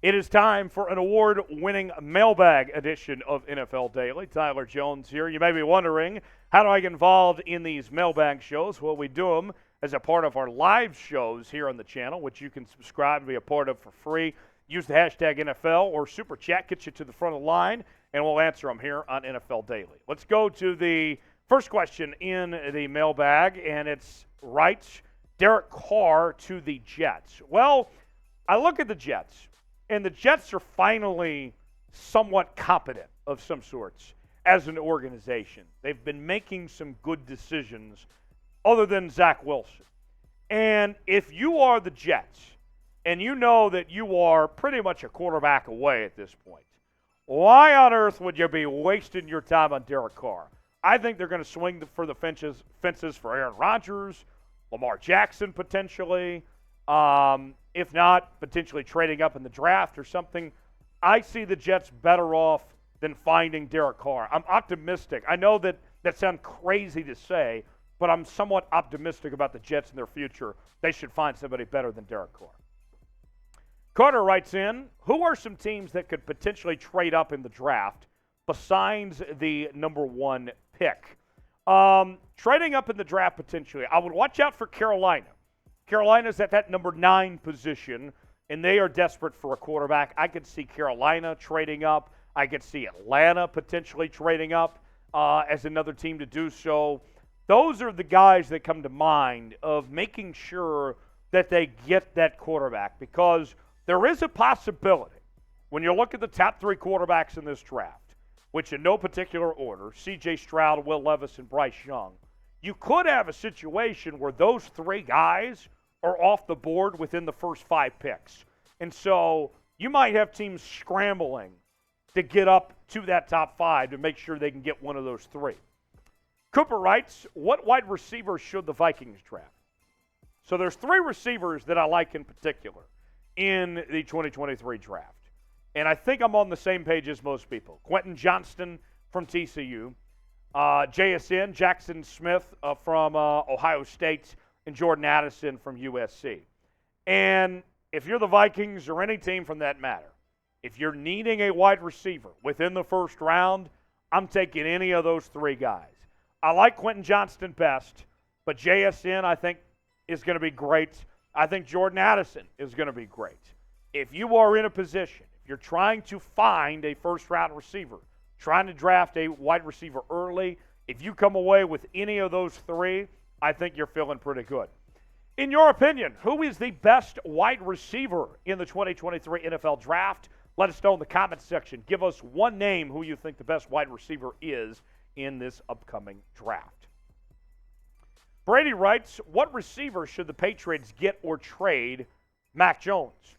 It is time for an award-winning mailbag edition of NFL Daily. Tyler Jones here. You may be wondering, how do I get involved in these mailbag shows? Well, we do them as a part of our live shows here on the channel, which you can subscribe and be a part of for free. Use the hashtag NFL or Super Chat, get you to the front of the line, and we'll answer them here on NFL Daily. Let's go to the first question in the mailbag, and it's writes Derek Carr to the Jets. Well, I look at the Jets. And the Jets are finally somewhat competent of some sorts as an organization. They've been making some good decisions other than Zach Wilson. And if you are the Jets and you know that you are pretty much a quarterback away at this point, why on earth would you be wasting your time on Derek Carr? I think they're going to swing for the fences for Aaron Rodgers, Lamar Jackson potentially. If not, potentially trading up in the draft or something. I see the Jets better off than finding Derek Carr. I'm optimistic. I know that sounds crazy to say, but I'm somewhat optimistic about the Jets and their future. They should find somebody better than Derek Carr. Carter writes in, who are some teams that could potentially trade up in the draft besides the number one pick? Trading up in the draft potentially, I would watch out for Carolina. Carolina's at that number 9 position, and they are desperate for a quarterback. I could see Carolina trading up. I could see Atlanta potentially trading up as another team to do so. Those are the guys that come to mind of making sure that they get that quarterback, because there is a possibility when you look at the top 3 quarterbacks in this draft, which in no particular order, C.J. Stroud, Will Levis, and Bryce Young, you could have a situation where those 3 guys are off the board within the first 5 picks. And so you might have teams scrambling to get up to that top 5 to make sure they can get one of those 3. Cooper writes, what wide receivers should the Vikings draft? So there's 3 receivers that I like in particular in the 2023 draft. And I think I'm on the same page as most people. Quentin Johnston from TCU, JSN, Jackson Smith from Ohio State, and Jordan Addison from USC. And if you're the Vikings or any team from that matter, if you're needing a wide receiver within the first round, I'm taking any of those 3 guys. I like Quentin Johnston best, but JSN I think is going to be great. I think Jordan Addison is going to be great. If you are in a position, if you're trying to find a first-round receiver, trying to draft a wide receiver early, if you come away with any of those 3, I think you're feeling pretty good. In your opinion, who is the best wide receiver in the 2023 NFL Draft? Let us know in the comments section. Give us one name who you think the best wide receiver is in this upcoming draft. Brady writes, what receiver should the Patriots get or trade Mac Jones?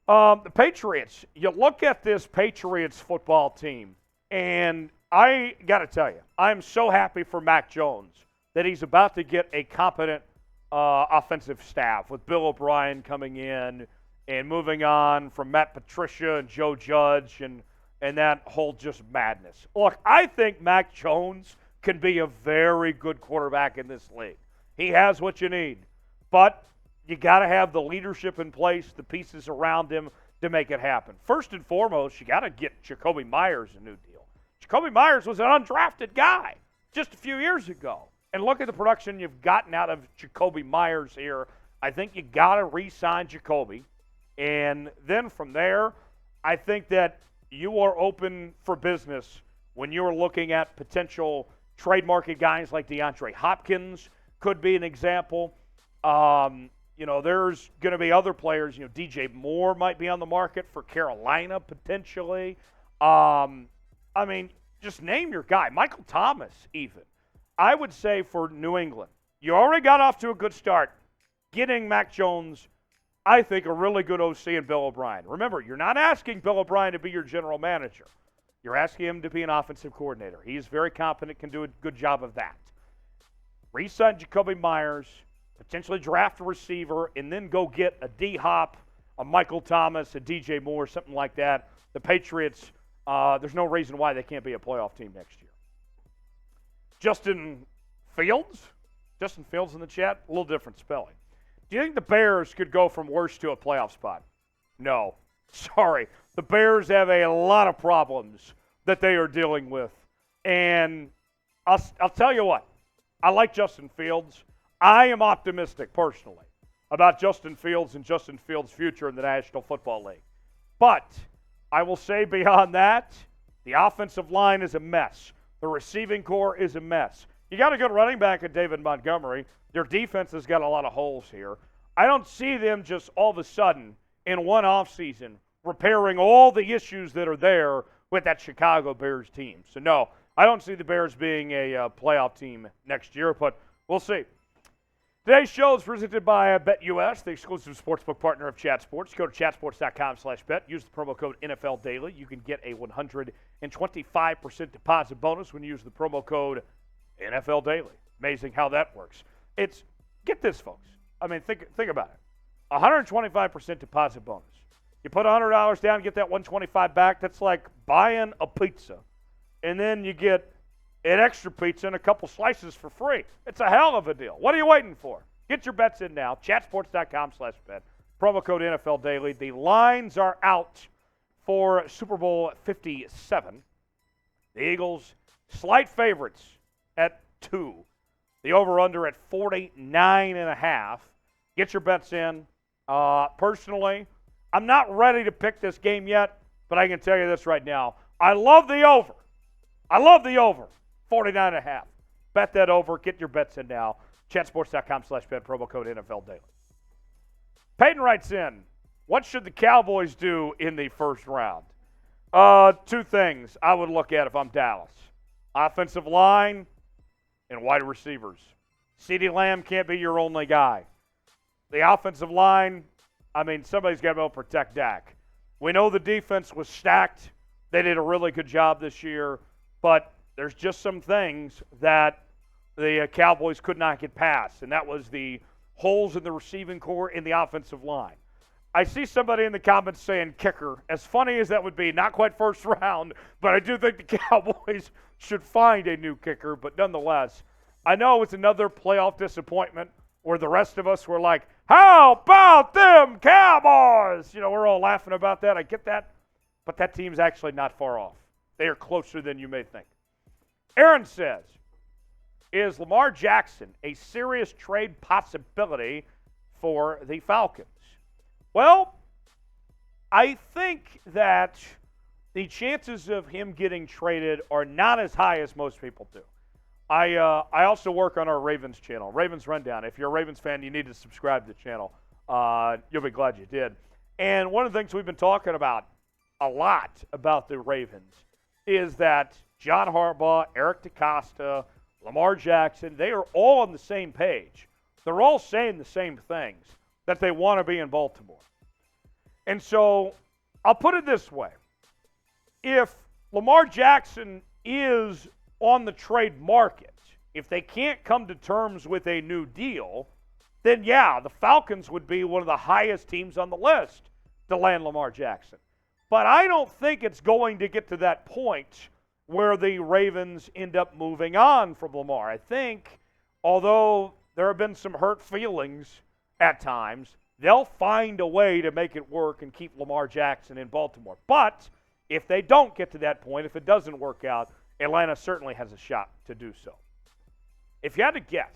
The Patriots, you look at this Patriots football team, and I got to tell you, I'm so happy for Mac Jones that he's about to get a competent offensive staff with Bill O'Brien coming in and moving on from Matt Patricia and Joe Judge and that whole just madness. Look, I think Mac Jones can be a very good quarterback in this league. He has what you need, but you got to have the leadership in place, the pieces around him to make it happen. First and foremost, you got to get Jacoby Myers a new deal. Jacoby Myers was an undrafted guy just a few years ago. And look at the production you've gotten out of Jacoby Myers here. I think you got to re-sign Jacoby. And then from there, I think that you are open for business when you're looking at potential trade market guys like DeAndre Hopkins could be an example. There's going to be other players. DJ Moore might be on the market for Carolina potentially. Just name your guy. Michael Thomas even. I would say for New England, you already got off to a good start. Getting Mac Jones, I think, a really good OC in Bill O'Brien. Remember, you're not asking Bill O'Brien to be your general manager. You're asking him to be an offensive coordinator. He's very competent, can do a good job of that. Re-sign Jacoby Myers, potentially draft a receiver, and then go get a D-Hop, a Michael Thomas, a DJ Moore, something like that. The Patriots, there's no reason why they can't be a playoff team next year. Justin Fields in the chat, a little different spelling. Do you think the Bears could go from worst to a playoff spot? No. Sorry. The Bears have a lot of problems that they are dealing with. And I'll tell you what, I like Justin Fields. I am optimistic personally about Justin Fields and Justin Fields' future in the National Football League. But I will say beyond that, the offensive line is a mess. The receiving core is a mess. You got a good running back in David Montgomery. Their defense has got a lot of holes here. I don't see them just all of a sudden in one offseason repairing all the issues that are there with that Chicago Bears team. So, no, I don't see the Bears being a playoff team next year, but we'll see. Today's show is presented by BetUS, the exclusive sportsbook partner of Chat Sports. Go to chatsports.com/bet. Use the promo code NFL Daily. You can get a 125% deposit bonus when you use the promo code NFL Daily. Amazing how that works. Get this, folks. I mean, think about it. 125% deposit bonus. You put $100 down, get that $125 back. That's like buying a pizza. And then you get an extra pizza and a couple slices for free. It's a hell of a deal. What are you waiting for? Get your bets in now. Chatsports.com/bet. Promo code NFL Daily. The lines are out for Super Bowl 57. The Eagles, slight favorites at 2. The over-under at 49.5. Get your bets in. Personally, I'm not ready to pick this game yet, but I can tell you this right now. I love the over. 49.5. Bet that over. Get your bets in now. Chatsports.com/bet. Promo code NFL Daily. Peyton writes in, what should the Cowboys do in the first round? 2 things I would look at if I'm Dallas. Offensive line and wide receivers. CeeDee Lamb can't be your only guy. The offensive line, I mean, somebody's got to be able to protect Dak. We know the defense was stacked. They did a really good job this year, but there's just some things that the Cowboys could not get past, and that was the holes in the receiving core in the offensive line. I see somebody in the comments saying kicker. As funny as that would be, not quite first round, but I do think the Cowboys should find a new kicker, but nonetheless, I know it's another playoff disappointment where the rest of us were like, how about them Cowboys? You know, we're all laughing about that. I get that. But that team's actually not far off. They are closer than you may think. Aaron says, is Lamar Jackson a serious trade possibility for the Falcons? Well, I think that the chances of him getting traded are not as high as most people do. I also work on our Ravens channel, Ravens Rundown. If you're a Ravens fan, you need to subscribe to the channel. You'll be glad you did. And one of the things we've been talking about a lot about the Ravens is that John Harbaugh, Eric DeCosta, Lamar Jackson, they are all on the same page. They're all saying the same things, that they want to be in Baltimore. And so I'll put it this way. If Lamar Jackson is on the trade market, if they can't come to terms with a new deal, then yeah, the Falcons would be one of the highest teams on the list to land Lamar Jackson. But I don't think it's going to get to that point where the Ravens end up moving on from Lamar. I think, although there have been some hurt feelings at times, they'll find a way to make it work and keep Lamar Jackson in Baltimore. But if they don't get to that point, if it doesn't work out, Atlanta certainly has a shot to do so. If you had to guess,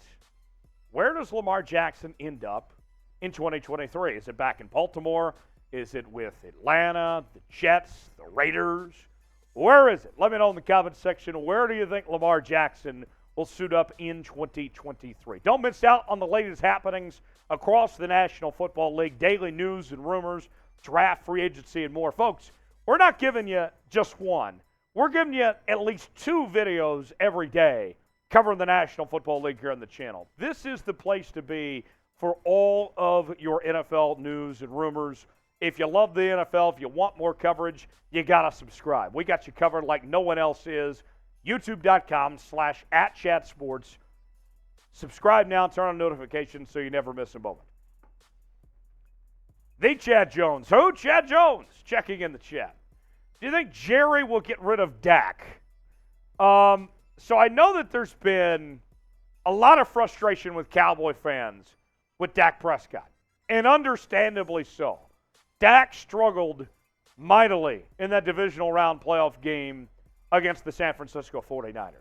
where does Lamar Jackson end up in 2023? Is it back in Baltimore? Is it with Atlanta, the Jets, the Raiders? Where is it? Let me know in the comments section. Where do you think Lamar Jackson will suit up in 2023? Don't miss out on the latest happenings across the National Football League, daily news and rumors, draft, free agency, and more. Folks, we're not giving you just one. We're giving you at least 2 videos every day covering the National Football League here on the channel. This is the place to be for all of your NFL news and rumors. If you love the NFL, if you want more coverage, you got to subscribe. We got you covered like no one else is. YouTube.com/@chatsports. Subscribe now, turn on notifications so you never miss a moment. The Chad Jones. Who? Chad Jones. Checking in the chat. Do you think Jerry will get rid of Dak? So I know that there's been a lot of frustration with Cowboy fans with Dak Prescott, and understandably so. Dak struggled mightily in that divisional round playoff game against the San Francisco 49ers.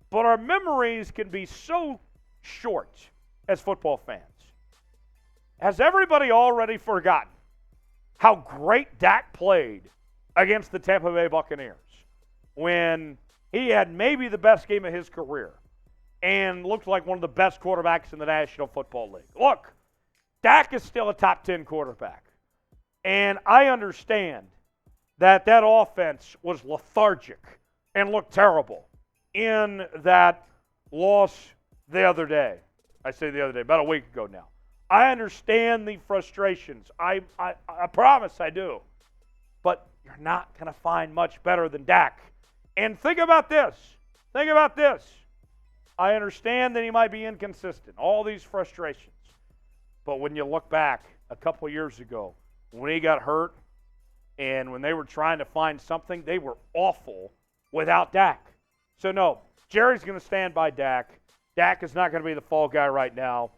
But our memories can be so short as football fans. Has everybody already forgotten how great Dak played against the Tampa Bay Buccaneers when he had maybe the best game of his career and looked like one of the best quarterbacks in the National Football League? Look, Dak is still a top 10 quarterback. And I understand that that offense was lethargic and looked terrible in that loss the other day. I say the other day, about a week ago now. I understand the frustrations. I promise I do. But you're not going to find much better than Dak. And think about this. Think about this. I understand that he might be inconsistent, all these frustrations. But when you look back a couple years ago, when he got hurt and when they were trying to find something, they were awful without Dak. So, no, Jerry's going to stand by Dak. Dak is not going to be the fall guy right now,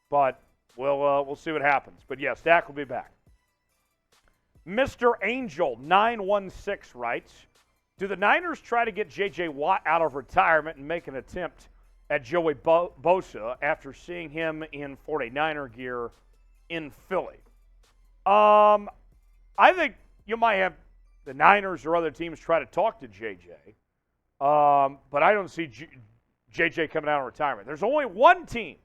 but we'll see what happens. But, yes, Dak will be back. Mr. Angel 916 writes, do the Niners try to get J.J. Watt out of retirement and make an attempt at Joey Bosa after seeing him in 49er gear in Philly? I think you might have the Niners or other teams try to talk to J.J., but I don't see J.J. coming out of retirement. There's only one team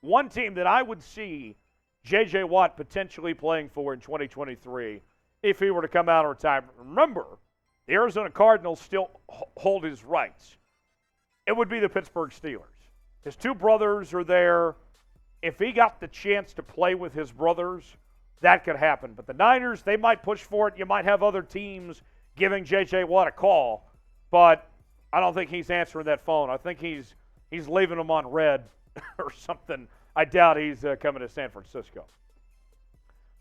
that I would see J.J. Watt potentially playing for in 2023 if he were to come out of retirement. Remember, the Arizona Cardinals still hold his rights. It would be the Pittsburgh Steelers. His two brothers are there. If he got the chance to play with his brothers, that could happen. But the Niners, they might push for it. You might have other teams giving J.J. Watt a call, but I don't think he's answering that phone. I think he's leaving them on red or something. I doubt he's coming to San Francisco.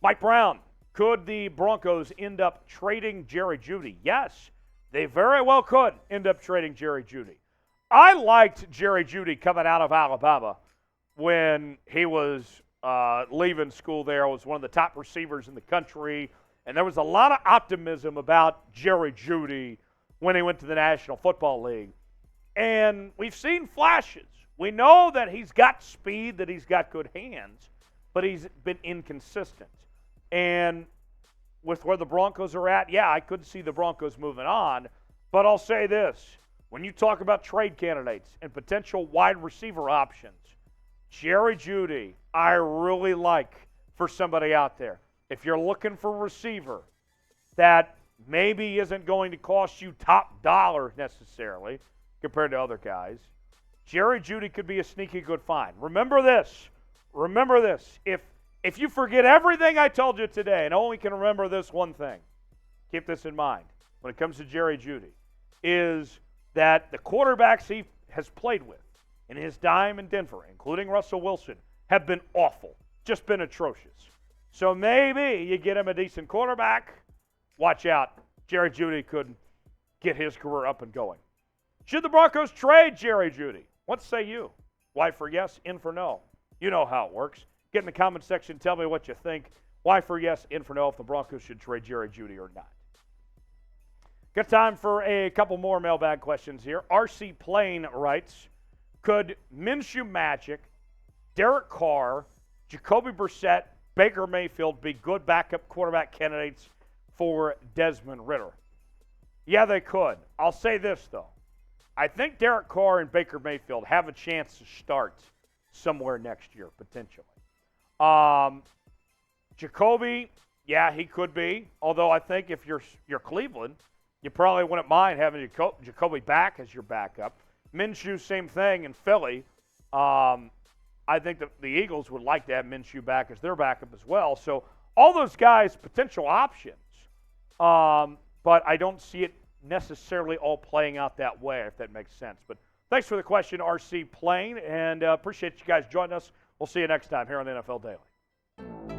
Mike Brown, could the Broncos end up trading Jerry Jeduy? Yes, they very well could end up trading Jerry Jeduy. I liked Jerry Jeduy coming out of Alabama when he was leaving school there. Was one of the top receivers in the country, and there was a lot of optimism about Jerry Jeduy when he went to the National Football League. And we've seen flashes. We know that he's got speed, that he's got good hands, but he's been inconsistent. And with where the Broncos are at, yeah, I could see the Broncos moving on. But I'll say this. When you talk about trade candidates and potential wide receiver options, Jerry Jeduy, I really like for somebody out there. If you're looking for a receiver that maybe isn't going to cost you top dollar necessarily compared to other guys, Jerry Jeduy could be a sneaky good find. Remember this. Remember this. If you forget everything I told you today and only can remember this one thing, keep this in mind when it comes to Jerry Jeduy, is that the quarterbacks he has played with in his time in Denver, including Russell Wilson, have been awful, just been atrocious. So maybe you get him a decent quarterback. Watch out. Jerry Jeduy could get his career up and going. Should the Broncos trade Jerry Jeduy? What say you? Y for yes, in for no. You know how it works. Get in the comment section. Tell me what you think. Y for yes, in for no, if the Broncos should trade Jerry Jeduy or not. Got time for a couple more mailbag questions here. RC Plain writes, could Minshew Magic, Derek Carr, Jacoby Brissett, Baker Mayfield be good backup quarterback candidates for Desmond Ridder? Yeah, they could. I'll say this, though. I think Derek Carr and Baker Mayfield have a chance to start somewhere next year, potentially. Jacoby, yeah, he could be. Although I think if you're Cleveland, you probably wouldn't mind having Jacoby back as your backup. Minshew, same thing in Philly. I think the Eagles would like to have Minshew back as their backup as well. So all those guys, potential options. But I don't see it necessarily all playing out that way, if that makes sense. But thanks for the question, RC Plain, and appreciate you guys joining us. We'll see you next time here on the NFL Daily.